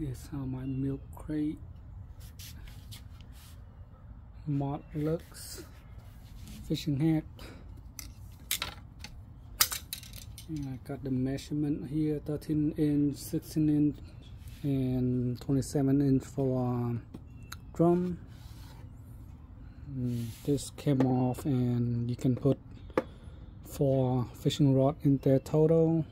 Here's how my milk crate mod looks. Fishing hat. And I got the measurement here: 13 inch, 16 inch, and 27 inch for drum. This came off, and you can put 4 fishing rod in there total.